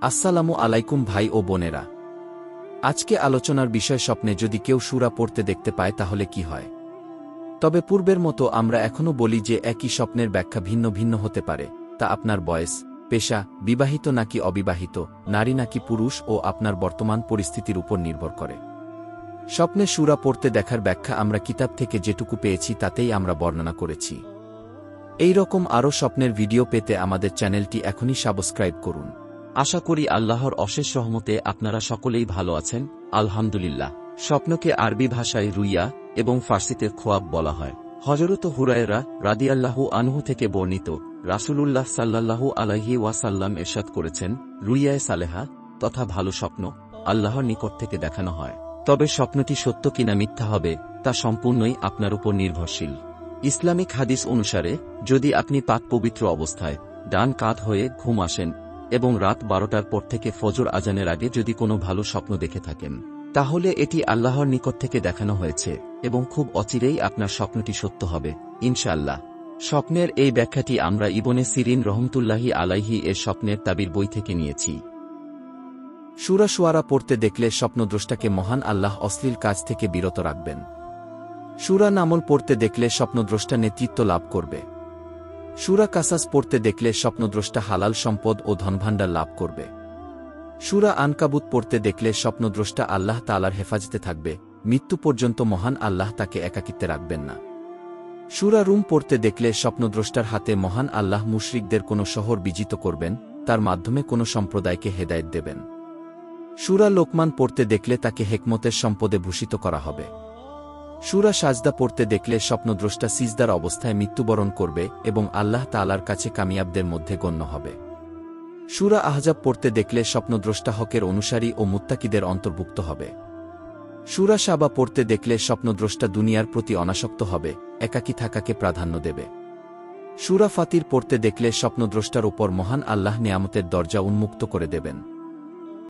আসসালামু আলাইকুম ভাই ও বোনেরা। আজকে আলোচনার বিষয় স্বপ্নে যদি কেউ সূরা পড়তে দেখতে পায় তাহলে কি হয়। তবে পূর্বের মতো আমরা এখনও বলি যে একই স্বপ্নের ব্যাখ্যা ভিন্ন ভিন্ন হতে পারে, তা আপনার বয়স, পেশা, বিবাহিত নাকি অবিবাহিত, নারী নাকি পুরুষ ও আপনার বর্তমান পরিস্থিতির উপর নির্ভর করে। স্বপ্নে সূরা পড়তে দেখার ব্যাখ্যা আমরা কিতাব থেকে যেটুকু পেয়েছি তাতেই আমরা বর্ণনা করেছি। এই রকম আরও স্বপ্নের ভিডিও পেতে আমাদের চ্যানেলটি এখনই সাবস্ক্রাইব করুন। আশা করি আল্লাহর অশেষ রহমতে আপনারা সকলেই ভালো আছেন, আলহামদুলিল্লাহ। স্বপ্নকে আরবি ভাষায় রুইয়া এবং ফার্সিতে খোয়াব বলা হয়। হযরত হুরায়রা রাদিয়াল্লাহু আনহু থেকে বর্ণিত, রাসূলুল্লাহ সাল্লাল্লাহু আলাইহি ওয়াসাল্লাম ইরশাদ করেছেন, রুইয়ায়ে সালেহা তথা ভালো স্বপ্ন আল্লাহর নিকট থেকে দেখানো হয়। তবে স্বপ্নটি সত্য কিনা মিথ্যা হবে তা সম্পূর্ণই আপনার উপর নির্ভরশীল। ইসলামিক হাদিস অনুসারে যদি আপনি পাক পবিত্র অবস্থায় ডান কাঁধ হয়ে ঘুম আসেন এবং রাত 12টার পর থেকে ফজর আজানের আগে যদি কোনো ভালো স্বপ্ন দেখে থাকেন, তাহলে এটি আল্লাহর নিকট থেকে দেখানো হয়েছে এবং খুব অচিরেই আপনার স্বপ্নটি সত্য হবে ইনশাআল্লাহ। স্বপ্নের এই ব্যাখ্যাটি আমরা ইবনে সিরিন রহমতুল্লাহি আলাইহি এর স্বপ্নের তাবির বই থেকে নিয়েছি। সূরা শুআরা পড়তে দেখলে স্বপ্নদ্রষ্টাকে মহান আল্লাহ অশ্লীল কাজ থেকে বিরত রাখবেন। সূরা নামল পড়তে দেখলে স্বপ্নদ্রষ্টা নেতৃত্ব লাভ করবে। সূরা কাসাস পড়তে দেখলে স্বপ্নদ্রষ্টা হালাল সম্পদ ও ধনভাণ্ডার লাভ করবে। সূরা আনকাবুত পড়তে দেখলে স্বপ্নদ্রষ্টা আল্লাহ তাআলার হেফাজতে থাকবে, মৃত্যু পর্যন্ত মহান আল্লাহ তাকে একাকিত্বে রাখবেন না। সূরা রুম পড়তে দেখলে স্বপ্নদ্রষ্টার হাতে মহান আল্লাহ মুশরিকদের কোনো শহর বিজিত করবেন, তার মাধ্যমে কোনো সম্প্রদায়কে হেদায়েত দেবেন। সূরা লোকমান পড়তে দেখলে তাকে হেকমতের সম্পদে ভূষিত করা হবে। সূরা সাজদা পড়তে দেখলে স্বপ্নদ্রষ্টা সিজদার অবস্থায় মৃত্যুবরণ করবে এবং আল্লাহ তাআলার কাছে কামিয়াবদের মধ্যে গণ্য হবে। সূরা আহজাব পড়তে দেখলে স্বপ্নদ্রষ্টা হকের অনুসারী ও মুত্তাকিদের অন্তর্ভুক্ত হবে। সূরা সাবা পড়তে দেখলে স্বপ্নদ্রষ্টা দুনিয়ার প্রতি অনাসক্ত হবে, একাকী থাকাকে প্রাধান্য দেবে। সূরা ফাতির পড়তে দেখলে স্বপ্নদ্রষ্টার উপর মহান আল্লাহ নিয়ামতের দরজা উন্মুক্ত করে দেবেন।